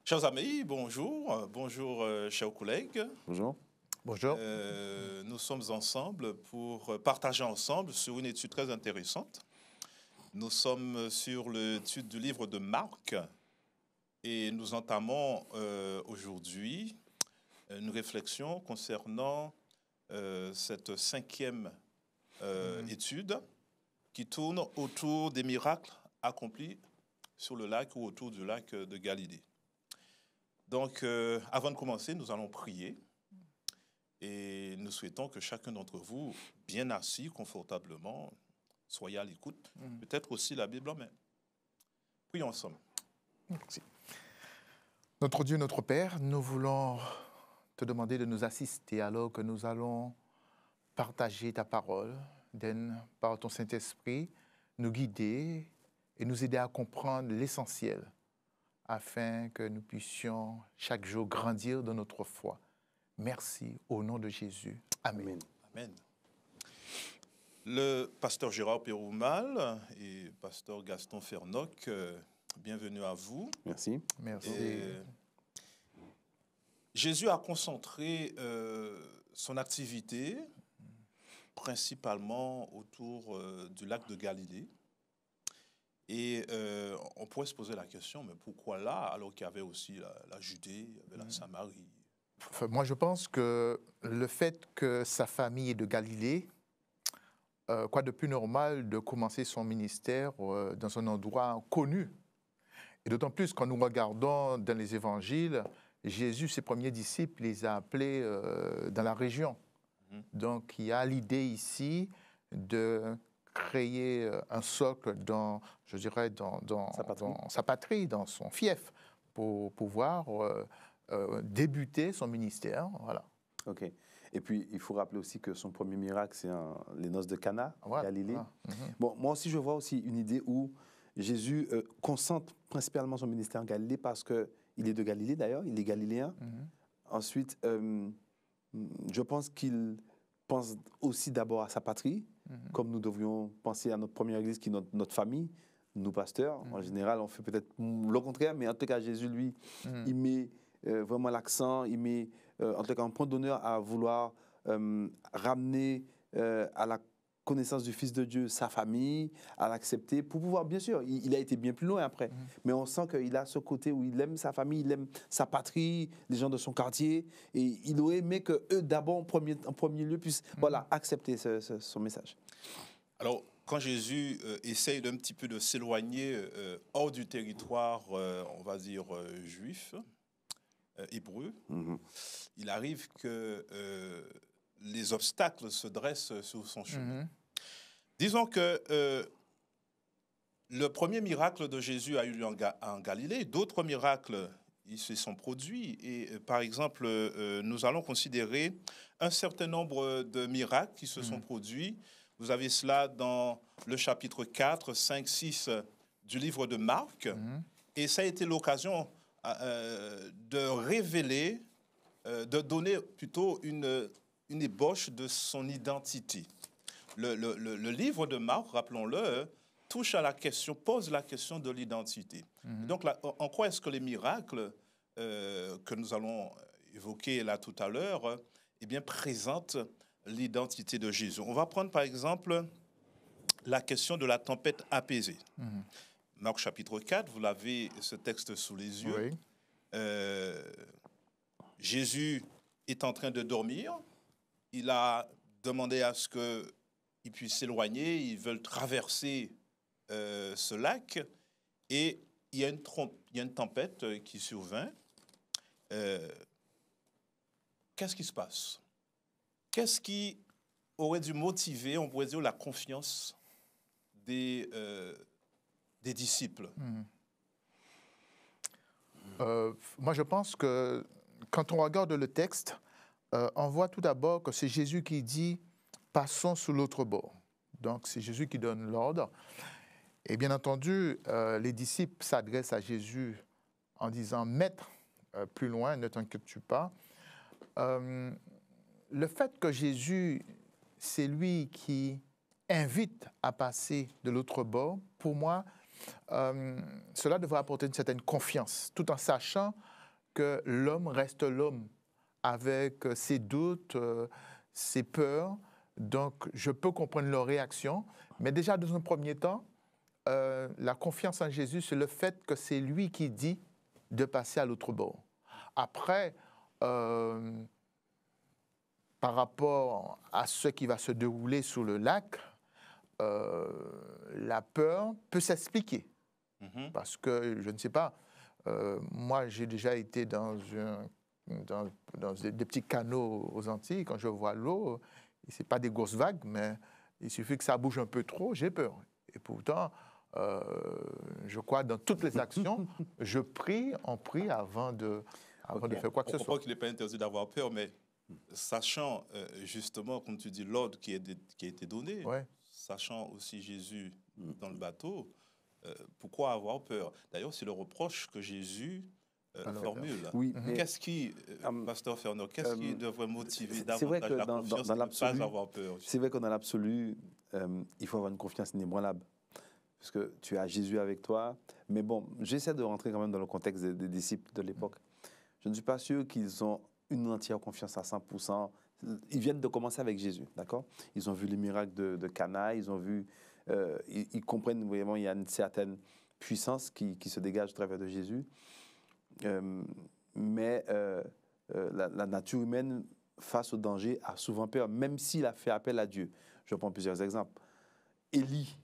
Chers amis, bonjour. Bonjour, chers collègues. Bonjour. Bonjour. Nous sommes ensemble pour partager ensemble sur une étude très intéressante. Nous sommes sur l'étude du livre de Marc et nous entamons aujourd'hui une réflexion concernant cette cinquième étude qui tourne autour des miracles accomplis sur le lac ou autour du lac de Galilée. Donc, avant de commencer, nous allons prier et nous souhaitons que chacun d'entre vous, bien assis, confortablement, soyez à l'écoute, peut-être aussi la Bible en main. Prions ensemble. Merci. Notre Dieu, notre Père, nous voulons te demander de nous assister alors que nous allons partager ta parole, par ton Saint-Esprit, nous guider et nous aider à comprendre l'essentiel, afin que nous puissions chaque jour grandir dans notre foi. Merci au nom de Jésus. Amen. Amen. Le pasteur Gérard Péroumal et pasteur Gaston Fernoc, bienvenue à vous. Merci. Merci. Jésus a concentré son activité principalement autour du lac de Galilée. Et on pourrait se poser la question, mais pourquoi là, alors qu'il y avait aussi la Judée, il y avait la Samarie? Enfin, moi, je pense que le fait que sa famille est de Galilée, quoi de plus normal de commencer son ministère dans un endroit connu. Et d'autant plus quand nous regardons dans les évangiles, Jésus, ses premiers disciples, les a appelés dans la région. Donc, il y a l'idée ici de créer un socle dans, je dirais, dans sa patrie, dans son fief, pour pouvoir débuter son ministère. Voilà. OK. Et puis, il faut rappeler aussi que son premier miracle, c'est les noces de Cana, Galilée. Voilà. Bon, moi aussi, je vois aussi une idée où Jésus concentre principalement son ministère en Galilée parce qu'il est de Galilée, d'ailleurs, il est galiléen. Ensuite, je pense qu'il pense aussi d'abord à sa patrie, comme nous devrions penser à notre première église qui est notre famille, nous pasteurs. En général, on fait peut-être le contraire, mais en tout cas, Jésus, lui, il met vraiment l'accent, il met en tout cas un point d'honneur à vouloir ramener à la connaissance du Fils de Dieu sa famille, à l'accepter, pour pouvoir, bien sûr, il a été bien plus loin après, mais on sent qu'il a ce côté où il aime sa famille, il aime sa patrie, les gens de son quartier, et il aurait aimé qu'eux, d'abord, en premier lieu, puissent accepter son message. Alors, quand Jésus essaye d'un petit peu de s'éloigner hors du territoire, on va dire, juif, hébreu, il arrive que les obstacles se dressent sur son chemin. Disons que le premier miracle de Jésus a eu lieu en Galilée. D'autres miracles ils se sont produits. Et par exemple, nous allons considérer un certain nombre de miracles qui se sont produits. Vous avez cela dans le chapitre 4, 5, 6 du livre de Marc. Et ça a été l'occasion de révéler, de donner plutôt une ébauche de son identité. Le livre de Marc, rappelons-le, touche à la question, pose la question de l'identité. Donc, là, en quoi est-ce que les miracles que nous allons évoquer là tout à l'heure, eh bien, présentent l'identité de Jésus? On va prendre par exemple la question de la tempête apaisée. Marc chapitre 4, vous l'avez ce texte sous les yeux. Oui. Jésus est en train de dormir. Il a demandé à ce qu'ils puissent s'éloigner. Ils veulent traverser ce lac. Et il y a une tempête qui survint. Qu'est-ce qui se passe? Qu'est-ce qui aurait dû motiver, on pourrait dire, la confiance des disciples? Moi, je pense que quand on regarde le texte, on voit tout d'abord que c'est Jésus qui dit « passons sur l'autre bord ». Donc, c'est Jésus qui donne l'ordre. Et bien entendu, les disciples s'adressent à Jésus en disant « Maître, plus loin, ne t'inquiètes-tu pas ». Le fait que Jésus, c'est lui qui invite à passer de l'autre bord, pour moi, cela devrait apporter une certaine confiance, tout en sachant que l'homme reste l'homme, avec ses doutes, ses peurs. Donc, je peux comprendre leur réaction. Mais déjà, dans un premier temps, la confiance en Jésus, c'est le fait que c'est lui qui dit de passer à l'autre bord. Après, par rapport à ce qui va se dérouler sur le lac, la peur peut s'expliquer. Parce que, je ne sais pas, moi, j'ai déjà été dans des petits canaux aux Antilles. Quand je vois l'eau, ce n'est pas des grosses vagues, mais il suffit que ça bouge un peu trop, j'ai peur. Et pourtant, je crois, dans toutes les actions, on prie avant de faire quoi que ce soit. On comprend qu'il n'est pas interdit d'avoir peur, mais sachant justement, comme tu dis, l'ordre qui a été donné, sachant aussi Jésus dans le bateau, pourquoi avoir peur? D'ailleurs, c'est le reproche que Jésus formule. Oui, qu'est-ce qui, Pasteur Fernand, qu'est-ce qui devrait motiver davantage la confiance dans et ne pas avoir peur? C'est vrai que dans l'absolu, il faut avoir une confiance inébranlable. Parce que tu as Jésus avec toi. Mais bon, j'essaie de rentrer quand même dans le contexte des disciples de l'époque. Je ne suis pas sûr qu'ils ont une entière confiance à 100%. Ils viennent de commencer avec Jésus, d'accord? Ils ont vu les miracles de Cana, ils ont vu... ils comprennent vraiment qu'il y a une certaine puissance qui se dégage au travers de Jésus. Mais la nature humaine, face au danger, a souvent peur, même s'il a fait appel à Dieu. Je prends plusieurs exemples. Élie,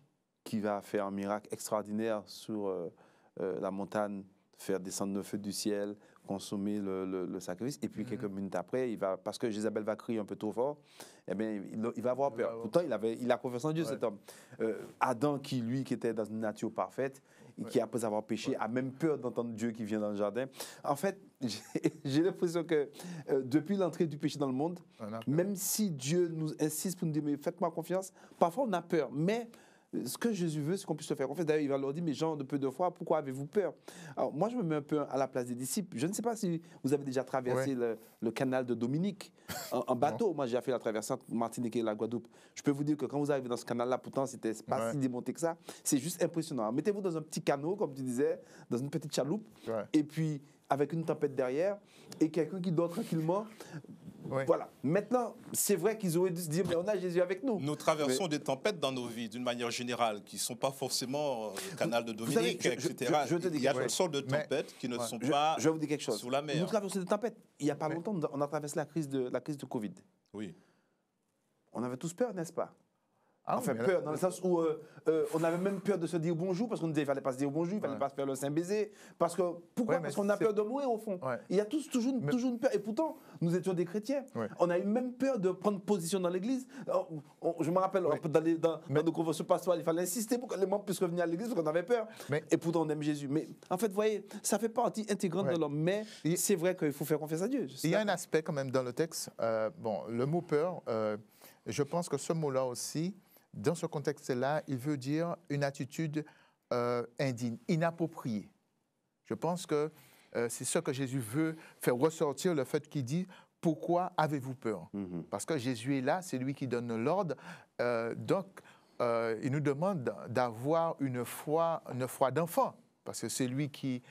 qui va faire un miracle extraordinaire sur la montagne, faire descendre le feu du ciel, consommer le sacrifice, et puis quelques minutes après, parce que Jézabel va crier un peu trop fort, eh bien, il va avoir peur. Pourtant, il a confiance en Dieu, cet homme. Adam, qui était dans une nature parfaite, et qui, après avoir péché, a même peur d'entendre Dieu qui vient dans le jardin. En fait, j'ai l'impression que depuis l'entrée du péché dans le monde, même si Dieu nous insiste pour nous dire, mais faites-moi confiance, parfois on a peur, mais ce que Jésus veut, c'est qu'on puisse se faire confiance. D'ailleurs, il va leur dire, mais gens de peu de foi, pourquoi avez-vous peur? Alors, moi, je me mets un peu à la place des disciples. Je ne sais pas si vous avez déjà traversé le canal de Dominique en bateau. Moi, j'ai fait la traversée entre Martinique et la Guadeloupe. Je peux vous dire que quand vous arrivez dans ce canal-là, pourtant, c'était pas si démonté que ça. C'est juste impressionnant. Alors, mettez-vous dans un petit canot, comme tu disais, dans une petite chaloupe, et puis avec une tempête derrière, et quelqu'un qui dort tranquillement. Voilà. Maintenant, c'est vrai qu'ils auraient dû se dire, mais on a Jésus avec nous. Nous traversons des tempêtes dans nos vies, d'une manière générale, qui ne sont pas forcément le canal de Dominique, etc. Il y a toutes sortes de tempêtes qui ne sont pas je vais vous dire quelque chose. Sous la mer. Nous traversons des tempêtes. Il n'y a pas longtemps, on a traversé la crise de Covid. Oui. On avait tous peur, n'est-ce pas? Enfin, oui, peur, dans le sens où on avait même peur de se dire bonjour, parce qu'on disait qu'il ne fallait pas se dire bonjour, il ne fallait pas se faire le saint baiser. Pourquoi? Parce qu'on a peur de mourir, au fond. Il y a toujours une peur. Et pourtant, nous étions des chrétiens. On a eu même peur de prendre position dans l'église. Je me rappelle, dans nos conventions pastorales, il fallait insister pour que les membres puissent revenir à l'église, parce qu'on avait peur. Et pourtant, on aime Jésus. Mais en fait, vous voyez, ça fait partie intégrante de l'homme. Mais c'est vrai qu'il faut faire confiance à Dieu. Il y a un aspect quand même dans le texte. Le mot peur, je pense que ce mot-là aussi, dans ce contexte-là, il veut dire une attitude indigne, inappropriée. Je pense que c'est ce que Jésus veut faire ressortir, le fait qu'il dit « Pourquoi avez-vous peur ?» Parce que Jésus est là, c'est lui qui donne l'ordre. Donc, il nous demande d'avoir une foi d'enfant, parce que c'est lui qui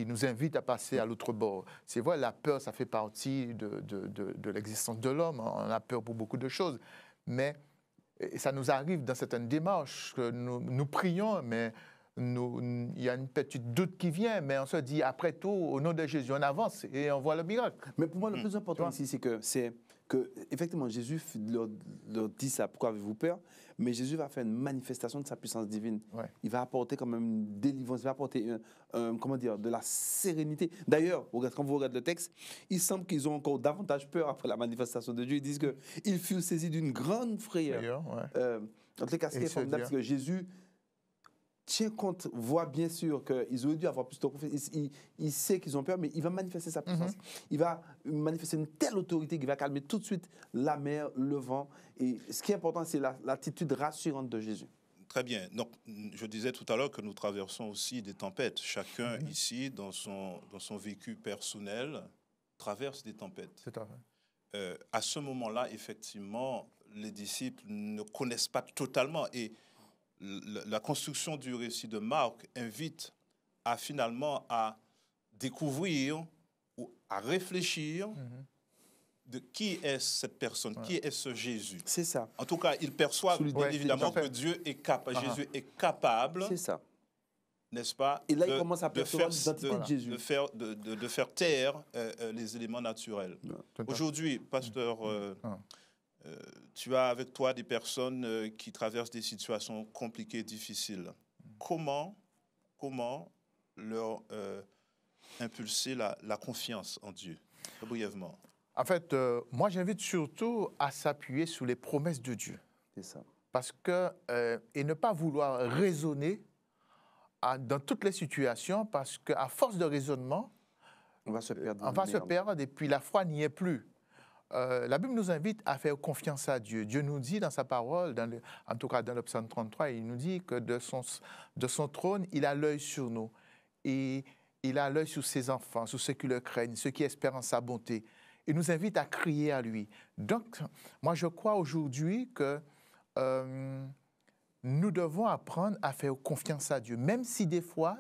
nous invite à passer à l'autre bord. C'est vrai, la peur, ça fait partie de l'existence de l'homme. On a peur pour beaucoup de choses. Mais ça nous arrive dans certaines démarches que nous prions, mais il y a une petite doute qui vient, mais on se dit, après tout, au nom de Jésus, on avance et on voit le miracle. Mais pour moi, le plus important ici, c'est que effectivement, Jésus leur dit ça, pourquoi avez-vous peur? Mais Jésus va faire une manifestation de sa puissance divine. Il va apporter quand même une délivrance, il va apporter de la sérénité. D'ailleurs, quand vous regardez le texte, il semble qu'ils ont encore davantage peur après la manifestation de Dieu. Ils disent qu'ils furent saisis d'une grande frayeur. En tous les cas, ce qui est formidable, c'est que Jésus tient compte, voit bien sûr qu'ils auraient dû avoir plus de confiance. Il sait qu'ils ont peur, mais il va manifester sa puissance. Il va manifester une telle autorité qu'il va calmer tout de suite la mer, le vent. Et ce qui est important, c'est l'attitude rassurante de Jésus. Très bien. Donc, je disais tout à l'heure que nous traversons aussi des tempêtes. Chacun ici, dans son vécu personnel, traverse des tempêtes. C'est vrai. À ce moment-là, effectivement, les disciples ne connaissent pas totalement. Et la construction du récit de Marc invite finalement à découvrir ou à réfléchir de qui est cette personne, qui est ce Jésus. C'est ça. En tout cas, ils perçoivent Sous l'idée, bien évidemment tout à fait. que Dieu est capable, Jésus est capable, C'est ça. n'est-ce pas, Et là, il commence à percevoir l'identité de Jésus. de faire taire les éléments naturels. Aujourd'hui, pasteur, tu as avec toi des personnes qui traversent des situations compliquées, difficiles. Comment leur impulser la confiance en Dieu, brièvement? En fait, moi, j'invite surtout à s'appuyer sur les promesses de Dieu. C'est ça. Parce que, et ne pas vouloir raisonner dans toutes les situations, parce qu'à force de raisonnement, On va se perdre. on va se perdre et puis la foi n'y est plus. La Bible nous invite à faire confiance à Dieu. Dieu nous dit dans sa parole, en tout cas dans le psaume 33, il nous dit que de son trône, il a l'œil sur nous. Et il a l'œil sur ses enfants, sur ceux qui le craignent, ceux qui espèrent en sa bonté. Il nous invite à crier à lui. Donc, moi, je crois aujourd'hui que nous devons apprendre à faire confiance à Dieu, même si des fois,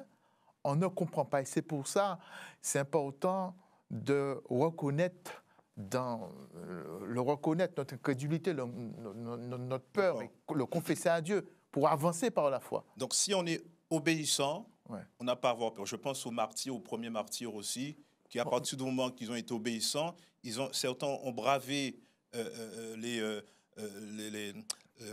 on ne comprend pas. Et c'est pour ça, c'est important de reconnaître notre incrédulité, notre peur, et le confesser à Dieu pour avancer par la foi. Donc, si on est obéissant, on n'a pas à avoir peur. Je pense aux martyrs, aux premiers martyrs aussi, qui à partir du moment qu'ils ont été obéissants, certains ont bravé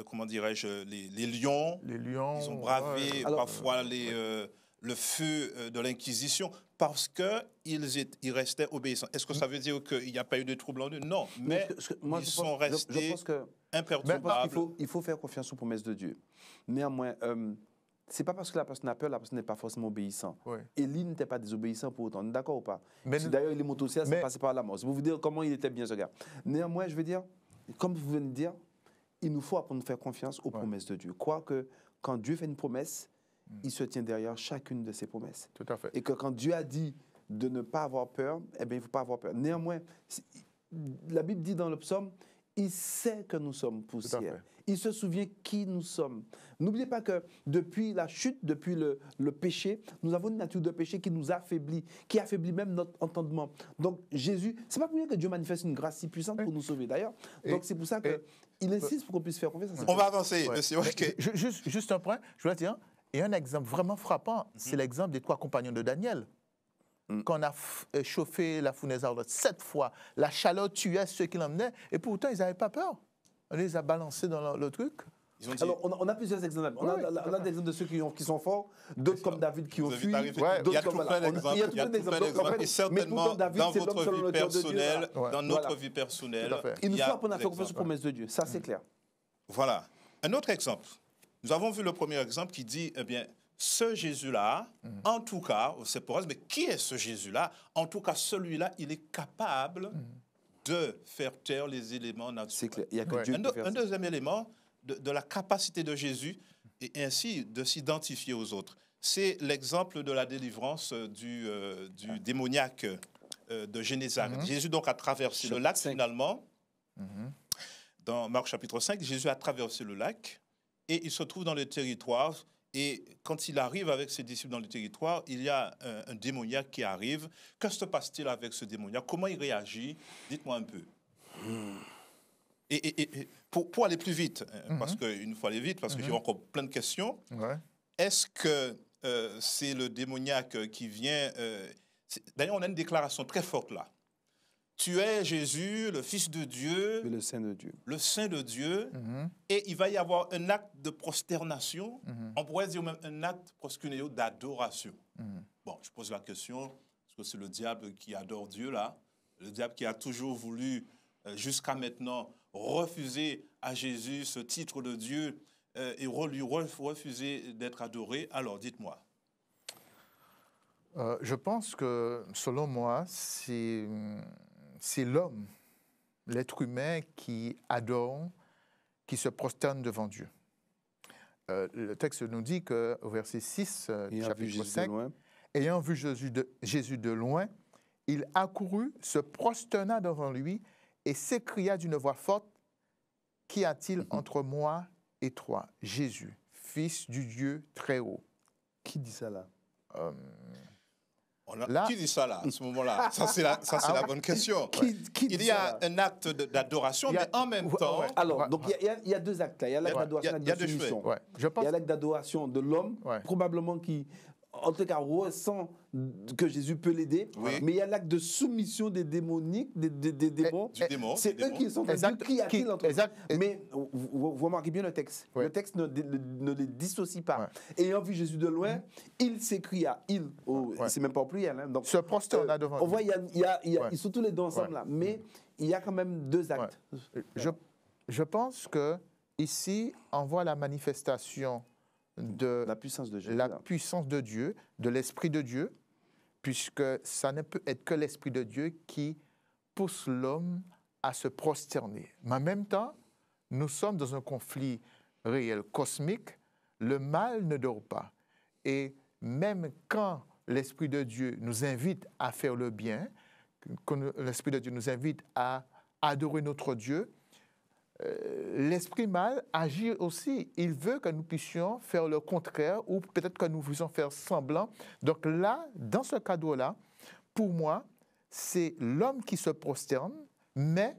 comment dirais-je, les lions. Les lions. Ils ont bravé parfois le feu de l'Inquisition parce qu'ils restaient obéissants. Est-ce que ça veut dire qu'il n'y a pas eu de trouble en eux? Non, mais ils sont restés imperturbables. Il faut faire confiance aux promesses de Dieu. Néanmoins, c'est pas parce que la personne a peur, la personne n'est pas forcément obéissante. Élie n'était pas désobéissant pour autant, d'accord ou pas? D'ailleurs, les motociers, ça passait par la mort. C'est pour vous dire comment il était bien, ce gars. Néanmoins, je veux dire, comme vous venez de dire, il nous faut apprendre à faire confiance aux promesses de Dieu. Quoique, quand Dieu fait une promesse, il se tient derrière chacune de ses promesses. Tout à fait. Et que quand Dieu a dit de ne pas avoir peur, eh bien, il ne faut pas avoir peur. Néanmoins, la Bible dit dans le psaume, il sait que nous sommes poussière. Il se souvient qui nous sommes. N'oubliez pas que depuis la chute, depuis le péché, nous avons une nature de péché qui nous affaiblit, qui affaiblit même notre entendement. Donc Jésus, c'est pas pour rien que Dieu manifeste une grâce si puissante pour nous sauver d'ailleurs. Donc c'est pour ça qu'il insiste pour qu'on puisse faire confiance. On va avancer. Juste un point, je voulais dire, et un exemple vraiment frappant, c'est l'exemple des 3 compagnons de Daniel. Quand on a chauffé la fournaise ardente 7 fois, la chaleur tuait ceux qui l'emmenaient, et pourtant ils n'avaient pas peur. On les a balancés dans le truc. Alors, on a plusieurs exemples. On a des exemples de ceux qui sont forts, d'autres comme David qui ont fui. Il y a tout plein d'exemples. Et certainement, dans votre vie personnelle, dans notre vie personnelle, il nous faut apprendre à faire confiance aux promesses de Dieu. Ça, c'est clair. Voilà. Un autre exemple. Nous avons vu le premier exemple qui dit, eh bien, ce Jésus-là, en tout cas, c'est pour elle, mais qui est ce Jésus-là? En tout cas, celui-là, il est capable de faire taire les éléments naturels. C'est clair. Il y a que Dieu qui peut faire ça. Un deuxième élément de la capacité de Jésus et ainsi de s'identifier aux autres, c'est l'exemple de la délivrance du démoniaque de Génézareth. Jésus donc a traversé le lac finalement. Dans Marc chapitre 5, Jésus a traversé le lac et il se trouve dans le territoire. Et quand il arrive avec ses disciples dans le territoire, il y a un démoniaque qui arrive. Que se passe-t-il avec ce démoniaque? Comment il réagit? Dites-moi un peu. Et pour aller plus vite, parce qu'il nous faut aller vite, parce que j'ai encore plein de questions, est-ce que c'est le démoniaque qui vient... D'ailleurs, on a une déclaration très forte là. Tu es Jésus, le Fils de Dieu. Le Saint de Dieu. Le Saint de Dieu. Et il va y avoir un acte de prosternation. On pourrait dire même un acte proskunéo d'adoration. Bon, je pose la question, est-ce que c'est le diable qui adore Dieu là? Le diable qui a toujours voulu, jusqu'à maintenant, refuser à Jésus ce titre de Dieu et lui refuser d'être adoré. Alors, dites-moi. Je pense que, selon moi, c'est l'homme, l'être humain qui adore, qui se prosterne devant Dieu. Le texte nous dit qu'au verset 6, chapitre 5, ayant vu Jésus de loin, il accourut, se prosterna devant lui et s'écria d'une voix forte, « Qu'y a-t-il entre moi et toi, Jésus, Fils du Dieu très haut ?» Qui dit ça là? Là- Qui dit ça là, à ce moment-là? Ça, c'est la bonne question. Qui Il dit y a ça? un acte d'adoration, Il y a- mais en même Ouais, temps, ouais. Alors, donc il y a deux actes là. Il y a l'acte Ouais. d'adoration et Il y a l'acte deux de soumission. Ouais. Je Il pense y a l'acte d'adoration de l'homme, Ouais. probablement qui, en tout cas, ressent que Jésus peut l'aider. Oui. Mais il y a l'acte de soumission des démoniques, des démons. du démon. C'est du eux démon. qui sont en train de dire Exact. qui a-t-il entre eux. Exact. Mais vous remarquez bien le texte. Ouais. Le texte ne les dissocie pas. Ouais. Ayant vu Jésus de loin, il s'écria. Ouais. C'est même pas au pluriel. Hein. Donc, se prosterna devant on lui. voit, Ouais. ils sont tous les deux ensemble Ouais. là. Mais il y a quand même deux actes. Je pense que ici, on voit la manifestation de La puissance de Jésus. la là. puissance de Dieu, de l'Esprit de Dieu, puisque ça ne peut être que l'Esprit de Dieu qui pousse l'homme à se prosterner. Mais en même temps, nous sommes dans un conflit réel, cosmique. Le mal ne dort pas. Et même quand l'Esprit de Dieu nous invite à faire le bien, quand l'Esprit de Dieu nous invite à adorer notre Dieu, l'esprit mal agit aussi. Il veut que nous puissions faire le contraire ou peut-être que nous puissions faire semblant. Donc là, dans ce cadre-là, pour moi, c'est l'homme qui se prosterne, mais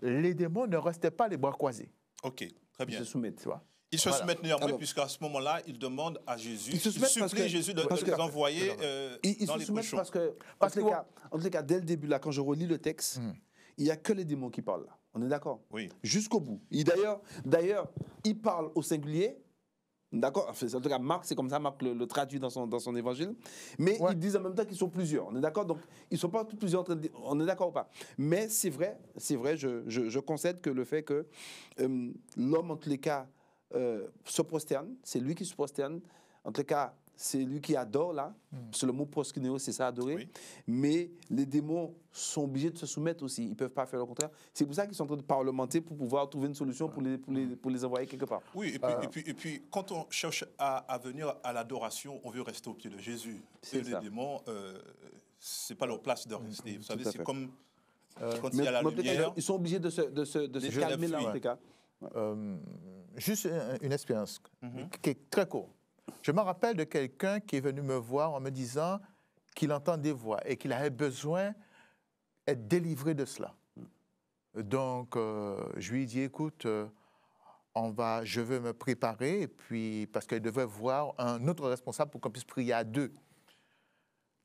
les démons ne restaient pas les bras croisés. OK, très Ils bien. se soumettent. Tu vois? Ils se Voilà. soumettent néanmoins, Alors- puisqu'à ce moment-là, ils demandent à Jésus, Ils se ils soumettent parce supplient que- Jésus de parce les que- envoyer Ils dans se les soumettent cochons. parce que, Parce en tout cas, dès le début, là, quand je relis le texte, il n'y a que les démons qui parlent là. On est d'accord? Oui. Jusqu'au bout. D'ailleurs, il parle au singulier. D'accord? Enfin, en tout cas, Marc, c'est comme ça, Marc le traduit dans son évangile. Mais Ouais. ils disent en même temps qu'ils sont plusieurs. On est d'accord? Donc, ils ne sont pas tous plusieurs en train de dire. On est d'accord ou pas? Mais c'est vrai, je concède que le fait que l'homme, en tous les cas, se prosterne, c'est lui qui se prosterne. En tous les cas, c'est lui qui adore, là. Parce que le mot proskuneo, c'est ça, adorer. Oui. Mais les démons sont obligés de se soumettre aussi. Ils ne peuvent pas faire le contraire. C'est pour ça qu'ils sont en train de parlementer pour pouvoir trouver une solution pour les envoyer quelque part. Oui, et puis, quand on cherche à venir à l'adoration, on veut rester au pied de Jésus. C'est Et les ça. démons, c'est pas leur place de rester. Vous savez, à c'est fait. comme quand il y Mais a la en tout cas, lumière. ils sont obligés de se calmer là, en fuient. tout cas. Juste une expérience qui est très courte. Je me rappelle de quelqu'un qui est venu me voir en me disant qu'il entend des voix et qu'il avait besoin d'être délivré de cela. Donc, je lui ai dit, écoute, je veux me préparer, et puis, parce qu'il devait voir un autre responsable pour qu'on puisse prier à deux.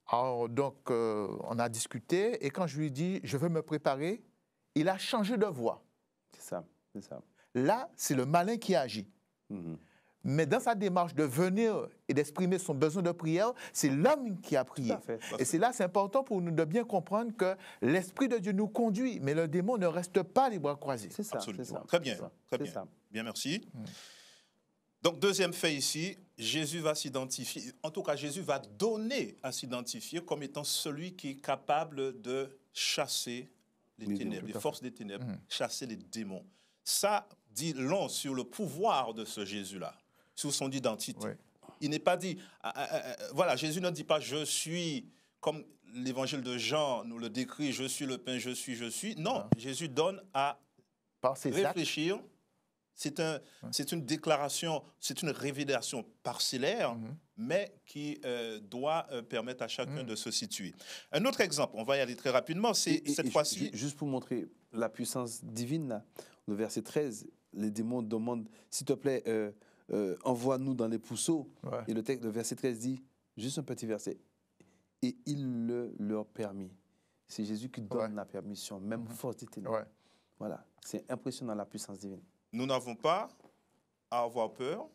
Alors, donc, on a discuté, et quand je lui ai dit, je veux me préparer, il a changé de voix. C'est ça. Là, c'est le malin qui agit. Mais dans sa démarche de venir et d'exprimer son besoin de prière, c'est l'homme qui a prié. Tout à fait. Et c'est là, c'est important pour nous de bien comprendre que l'Esprit de Dieu nous conduit, mais le démon ne reste pas les bras croisés. C'est ça. Absolument. C'est ça. Très bien, C'est ça. très C'est bien. ça. Bien, merci. Donc, deuxième fait ici, Jésus va s'identifier, en tout cas, Jésus va donner à s'identifier comme étant celui qui est capable de chasser les Les ténèbres, démons, les forces des ténèbres, chasser les démons. Ça dit long sur le pouvoir de ce Jésus-là, sur son identité. Oui. Il n'est pas dit, voilà, Jésus ne dit pas je suis, comme l'évangile de Jean nous le décrit, je suis le pain, je suis. Non, Jésus donne à Par ses actes, réfléchir. C'est une déclaration, c'est une révélation parcellaire, mais qui doit permettre à chacun de se situer. Un autre exemple, on va y aller très rapidement, c'est cette fois-ci. Juste pour montrer la puissance divine, là, le verset 13, les démons demandent, s'il te plaît, envoie-nous dans les pousseaux. Ouais. Et le verset 13 dit, juste un petit verset, et il le leur permit. C'est Jésus qui donne la permission, même force des ténèbres. ouais. Voilà, c'est impressionnant la puissance divine. Nous n'avons pas à avoir peur,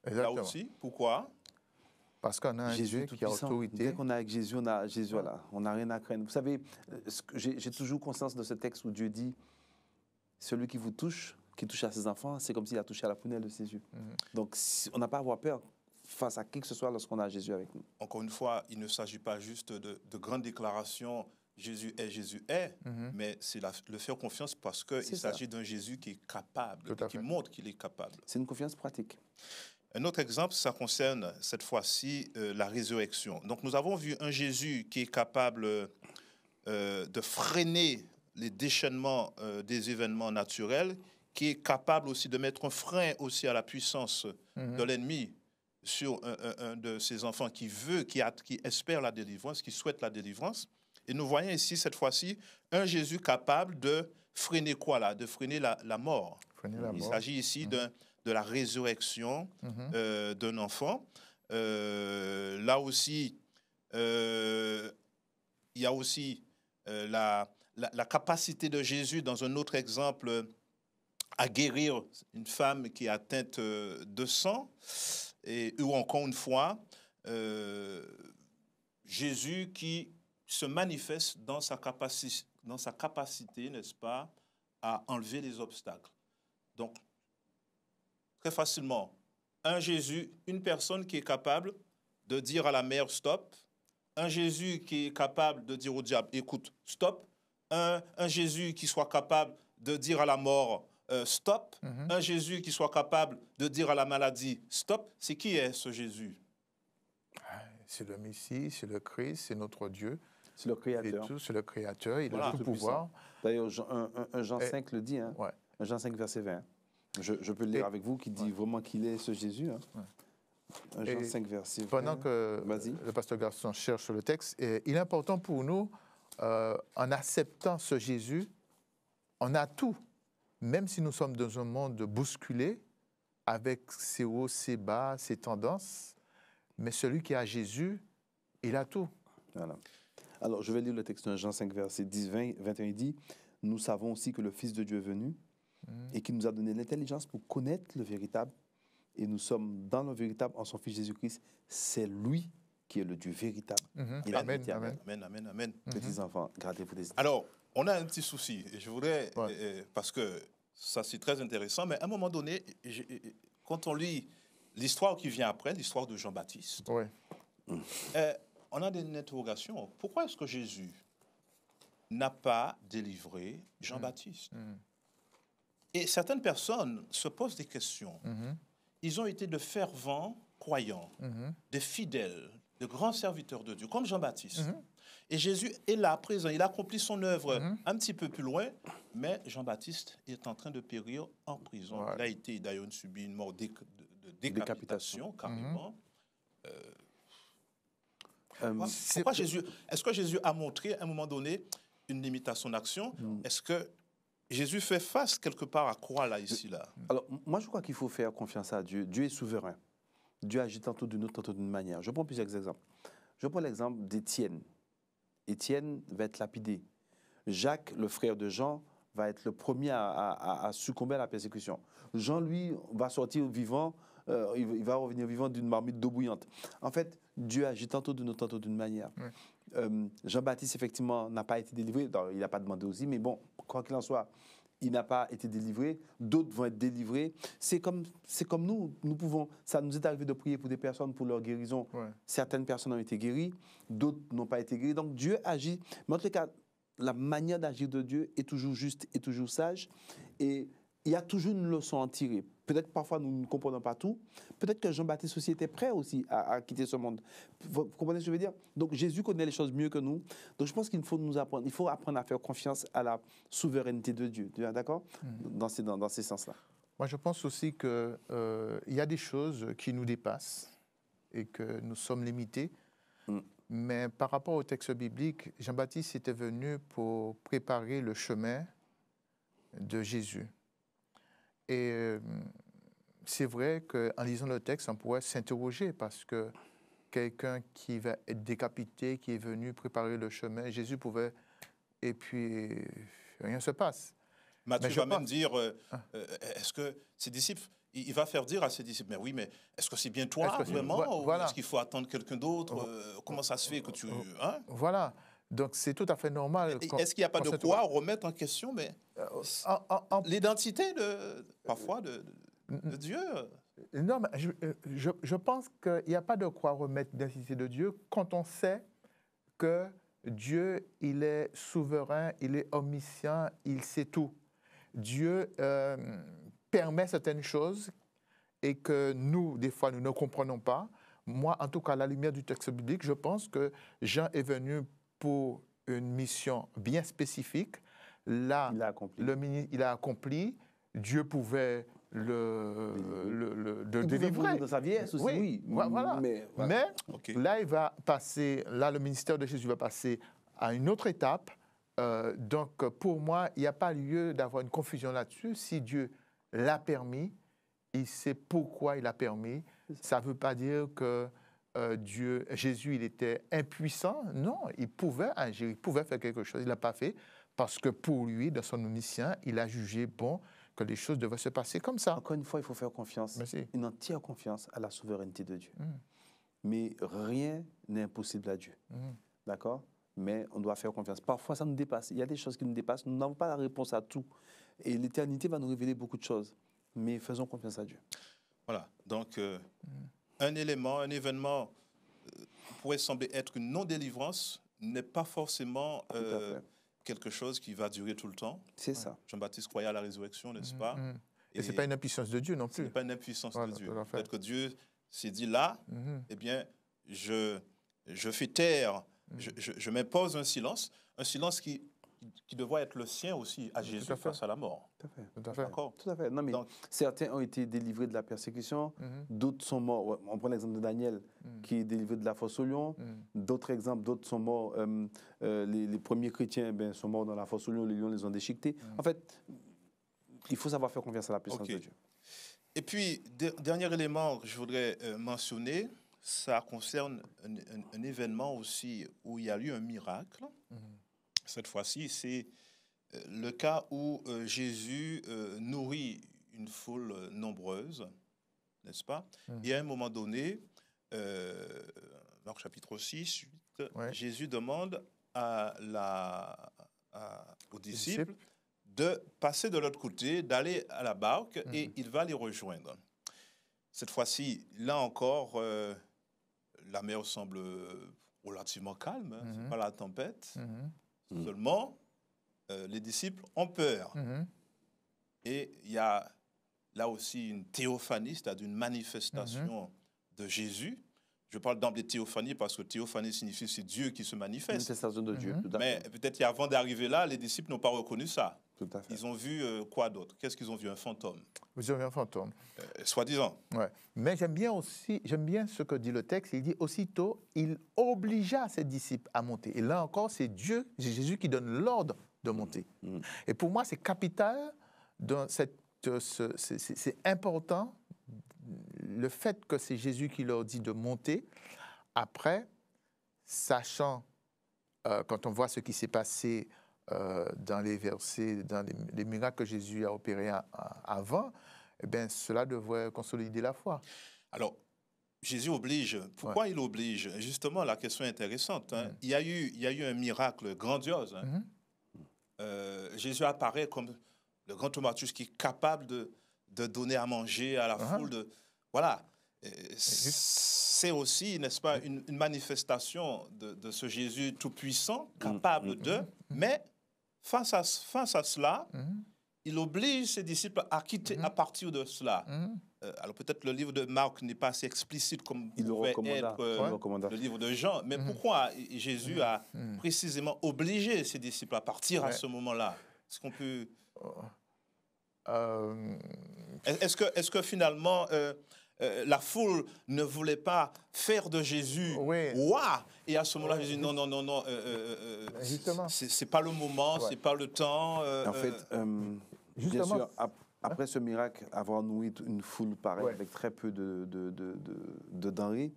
Exactement. là aussi. Pourquoi? Parce qu'on a un Jésus Dieu est qui a tout-puissant. autorité. Dès qu'on est avec Jésus, on a Jésus, voilà, on n'a rien à craindre. Vous savez, j'ai toujours conscience de ce texte où Dieu dit, celui qui vous touche, qui touche à ses enfants, c'est comme s'il a touché à la prunelle de ses yeux. Donc, on n'a pas à avoir peur face à qui que ce soit lorsqu'on a Jésus avec nous. Encore une fois, il ne s'agit pas juste de grandes déclarations, Jésus est, mais c'est le faire confiance parce qu'il C'est ça. s'agit d'un Jésus qui est capable, Tout à qui fait. montre qu'il est capable. C'est une confiance pratique. Un autre exemple, ça concerne cette fois-ci la résurrection. Donc nous avons vu un Jésus qui est capable de freiner les déchaînements des événements naturels, qui est capable aussi de mettre un frein aussi à la puissance de l'ennemi sur un de ses enfants qui espère la délivrance, qui souhaite la délivrance. Et nous voyons ici, cette fois-ci, un Jésus capable de freiner quoi là? De freiner la mort. Il s'agit ici de la résurrection d'un enfant. Là aussi, il y a aussi la capacité de Jésus, dans un autre exemple, à guérir une femme qui est atteinte de sang. Ou encore une fois, Jésus qui se manifeste dans sa capacité, n'est-ce pas, à enlever les obstacles. Donc, très facilement, un Jésus, une personne qui est capable de dire à la mer stop, un Jésus qui est capable de dire au diable écoute, stop, un Jésus qui soit capable de dire à la mort stop, un Jésus qui soit capable de dire à la maladie stop. C'est qui est ce Jésus? C'est le Messie, c'est le Christ, c'est notre Dieu. C'est le Créateur. C'est le Créateur, il a tout pouvoir. D'ailleurs, Jean 5 le dit, hein. Ouais. Jean 5, verset 20. Je peux le lire avec vous, qui dit vraiment qu'il est ce Jésus. Hein. Ouais. Jean 5, verset 20. Pendant que le pasteur Garçon cherche le texte, il est important pour nous, en acceptant ce Jésus, on a tout. Même si nous sommes dans un monde bousculé, avec ses hauts, ses bas, ses tendances, mais celui qui a Jésus, il a tout. Voilà. Alors, je vais lire le texte de Jean 5, verset 21, il dit « Nous savons aussi que le Fils de Dieu est venu et qu'il nous a donné l'intelligence pour connaître le véritable. Et nous sommes dans le véritable en son Fils Jésus-Christ. C'est lui qui est le Dieu véritable. Amen. Amen. Petits enfants, gardez-vous des idées. Alors, on a un petit souci. Et je voudrais, parce que ça c'est très intéressant, mais à un moment donné, quand on lit l'histoire qui vient après, l'histoire de Jean-Baptiste, on a des interrogations. Pourquoi est-ce que Jésus n'a pas délivré Jean-Baptiste? Et certaines personnes se posent des questions. Ils ont été de fervents croyants, de fidèles, de grands serviteurs de Dieu, comme Jean-Baptiste. Et Jésus est là, présent. Il accomplit son œuvre un petit peu plus loin, mais Jean-Baptiste est en train de périr en prison. Il a été, d'ailleurs, subi une mort de décapitation, carrément. Pourquoi Jésus, est-ce que Jésus a montré à un moment donné une limitation d'action? Est-ce que Jésus fait face quelque part à quoi là, ici, là? Alors, moi, je crois qu'il faut faire confiance à Dieu. Dieu est souverain. Dieu agit tantôt d'une autre, tantôt d'une manière. Je prends plusieurs exemples. Je prends l'exemple d'Étienne. Étienne va être lapidé. Jacques, le frère de Jean, va être le premier à succomber à la persécution. Jean, lui, va sortir vivant. Il va revenir vivant d'une marmite d'eau bouillante. En fait, Dieu agit tantôt d'une autre, tantôt d'une manière. Jean-Baptiste, effectivement, n'a pas été délivré. Il n'a pas demandé aussi, mais bon, quoi qu'il en soit, il n'a pas été délivré. D'autres vont être délivrés. C'est comme nous pouvons. Ça nous est arrivé de prier pour des personnes pour leur guérison. Certaines personnes ont été guéries, d'autres n'ont pas été guéries. Donc Dieu agit. Mais en tout cas, la manière d'agir de Dieu est toujours juste et toujours sage. Et il y a toujours une leçon à en tirer. Peut-être parfois nous ne comprenons pas tout. Peut-être que Jean-Baptiste aussi était prêt aussi à quitter ce monde. Vous comprenez ce que je veux dire? Donc Jésus connaît les choses mieux que nous. Donc je pense qu'il faut nous apprendre. Il faut apprendre à faire confiance à la souveraineté de Dieu. D'accord? Dans ces sens-là. Moi, je pense aussi qu'il y a des choses qui nous dépassent et que nous sommes limités. Mais par rapport au texte biblique, Jean-Baptiste était venu pour préparer le chemin de Jésus. Et c'est vrai qu'en lisant le texte, on pourrait s'interroger parce que quelqu'un qui va être décapité, qui est venu préparer le chemin, Jésus pouvait... Et puis, rien ne se passe. Matthieu va même dire, est-ce que ses disciples... Il va faire dire à ses disciples, mais oui, mais est-ce que c'est bien toi, vraiment, ou est-ce qu'il faut attendre quelqu'un d'autre? Comment ça se fait que tu... Hein? Voilà. Donc, c'est tout à fait normal. Est-ce qu'il n'y a pas de quoi remettre en question l'identité, parfois, de Dieu? Non, mais je pense qu'il n'y a pas de quoi remettre l'identité de Dieu quand on sait que Dieu, il est souverain, il est omniscient, il sait tout. Dieu permet certaines choses et que nous, des fois, nous ne comprenons pas. Moi, en tout cas, à la lumière du texte biblique, je pense que Jean est venu pour une mission bien spécifique. Là, il a accompli. Dieu pouvait de Il pouvait délivrer. mourir dans sa vieillesse aussi, oui. Voilà. Mais, Mais Ok. là, il va passer, là, le ministère de Jésus va passer à une autre étape. Donc, pour moi, il n'y a pas lieu d'avoir une confusion là-dessus. Si Dieu l'a permis, il sait pourquoi il a permis. Ça ne veut pas dire que Jésus, il était impuissant. Non, il pouvait agir, il pouvait faire quelque chose. Il ne l'a pas fait parce que pour lui, dans son omniscience, il a jugé bon que les choses devaient se passer comme ça. encore une fois, il faut faire confiance, Merci. une entière confiance à la souveraineté de Dieu. Mm. Mais rien n'est impossible à Dieu. D'accord? Mais on doit faire confiance. Parfois, ça nous dépasse. Il y a des choses qui nous dépassent. Nous n'avons pas la réponse à tout. Et l'éternité va nous révéler beaucoup de choses. Mais faisons confiance à Dieu. Voilà. Donc, un élément, un événement pourrait sembler être une non-délivrance, n'est pas forcément à fait. quelque chose qui va durer tout le temps. C'est ça. Jean-Baptiste croyait à la résurrection, n'est-ce pas? Et ce n'est pas une impuissance de Dieu non Ce n'est plus. pas une impuissance Voilà, de Dieu. tout à fait. Peut-être que Dieu s'est dit là, eh bien, je fais taire, je m'impose un silence qui devrait être le sien aussi à Jésus à fait. face à la mort. Tout à fait. Tout à fait. D'accord? Tout à fait. Non, mais Donc- certains ont été délivrés de la persécution, d'autres sont morts. Ouais, on prend l'exemple de Daniel, qui est délivré de la fosse au lion. D'autres exemples, d'autres sont morts. Les premiers chrétiens sont morts dans la fosse au lion, les lions les ont déchiquetés. En fait, il faut savoir faire confiance à la puissance Ok. de Dieu. Et puis, dernier élément que je voudrais mentionner, ça concerne un événement aussi où il y a eu un miracle. Cette fois-ci, c'est le cas où Jésus nourrit une foule nombreuse, n'est-ce pas? Et à un moment donné, Marc chapitre 6, Ouais. Jésus demande aux disciples de passer de l'autre côté, d'aller à la barque, et il va les rejoindre. Cette fois-ci, là encore, la mer semble relativement calme, hein, c'est pas la tempête. Seulement, les disciples ont peur. Et il y a là aussi une théophanie, c'est-à-dire une manifestation de Jésus. Je parle d'emblée de théophanie parce que théophanie signifie c'est Dieu qui se manifeste. Manifestation de Dieu. Tout à Mais fait. peut-être qu'avant d'arriver là, les disciples n'ont pas reconnu ça. Tout à fait. Ils ont vu quoi d'autre? Qu'est-ce qu'ils ont vu? Un fantôme, Vous avez un fantôme. soi-disant. Ouais. Mais j'aime bien ce que dit le texte. Il dit aussitôt, il obligea ses disciples à monter. Et là encore, c'est Dieu, c'est Jésus qui donne l'ordre de monter. Et pour moi, c'est capital, c'est important, le fait que c'est Jésus qui leur dit de monter. Après, sachant, quand on voit ce qui s'est passé dans les versets, dans les miracles que Jésus a opérés avant, eh bien, cela devrait consolider la foi. Alors, Jésus oblige. Pourquoi il oblige? Justement, la question est intéressante. Hein. Il y a eu un miracle grandiose. Hein. Jésus apparaît comme le grand Thomatus qui est capable de donner à manger à la foule. Voilà. C'est aussi, n'est-ce pas, une manifestation de ce Jésus tout-puissant, capable de... Mais face à cela, il oblige ses disciples à quitter à partir de cela. Alors peut-être le livre de Marc n'est pas assez explicite comme pouvait être le livre de Jean, mais pourquoi Jésus a précisément obligé ses disciples à partir à ce moment-là? Est-ce qu'on peut... Est-ce que finalement... la foule ne voulait pas faire de Jésus roi. Et à ce moment-là, Jésus dit non, c'est pas le moment, c'est pas le temps. En fait, bien sûr, après ce miracle, avoir nourri une foule pareille avec très peu de denrées,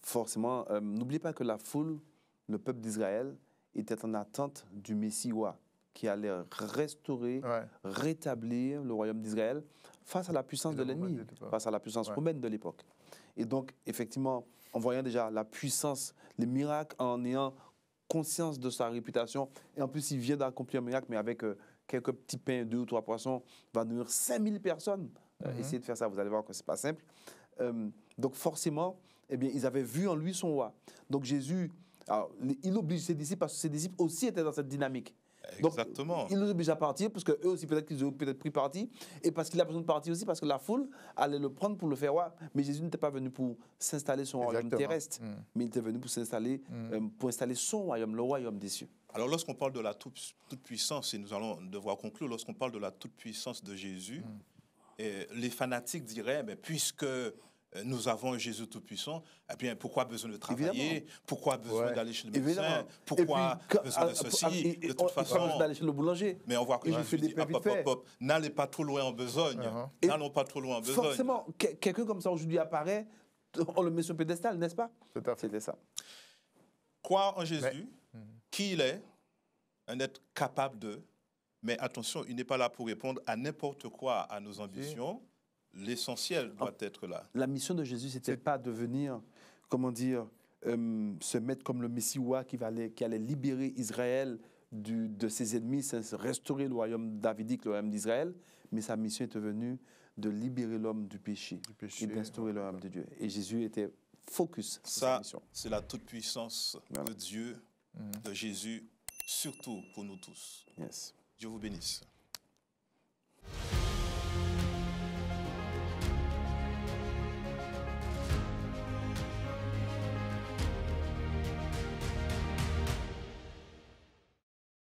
forcément, n'oubliez pas que la foule, le peuple d'Israël, était en attente du Messie roi qui allait restaurer, rétablir le royaume d'Israël face à la puissance de l'ennemi, face à la puissance romaine de l'époque. Et donc, effectivement, en voyant déjà la puissance, les miracles, en ayant conscience de sa réputation, et en plus, il vient d'accomplir un miracle, mais avec quelques petits pains, 2 ou 3 poissons, va nourrir 5000 personnes. Essayez de faire ça, vous allez voir que ce n'est pas simple. Donc, forcément, eh bien, ils avaient vu en lui son roi. Donc, Jésus, alors, il oblige ses disciples, parce que ses disciples aussi étaient dans cette dynamique. Exactement. Donc, il nous oblige à partir, parce qu'eux aussi, peut-être qu'ils ont pris parti, et parce qu'il a besoin de partir aussi, parce que la foule allait le prendre pour le faire roi. Mais Jésus n'était pas venu pour s'installer son royaume terrestre, mais il était venu pour s'installer, pour installer son royaume, le royaume des cieux. Alors, lorsqu'on parle de la toute-puissance, et nous allons devoir conclure, lorsqu'on parle de la toute-puissance de Jésus, les fanatiques diraient, mais puisque nous avons un Jésus tout-puissant, eh bien, pourquoi besoin de travailler? Évidemment. Pourquoi besoin d'aller chez le médecin? Évidemment. Pourquoi besoin de ceci? De toute façon, d'aller chez le boulanger. mais on voit que Et je Jésus fais des dit, pains vite faits. n'allez pas trop loin en besogne. Et N'allons pas trop loin en besogne. Forcément, quelqu'un comme ça aujourd'hui apparaît, on le met sur le pédestal, n'est-ce pas? Tout à fait. C'était ça. Croire en Jésus, qui il est, un être capable de, mais attention, il n'est pas là pour répondre à n'importe quoi, à nos ambitions. L'essentiel doit être là. La mission de Jésus, c'était pas de venir, comment dire, se mettre comme le Messie qui allait libérer Israël de ses ennemis, restaurer le royaume davidique, le royaume d'Israël, mais sa mission était venue de libérer l'homme du péché et d'instaurer le royaume de Dieu. Et Jésus était focus sur sa mission. C'est la toute-puissance de Dieu, de Jésus, surtout pour nous tous. Yes. Dieu vous bénisse.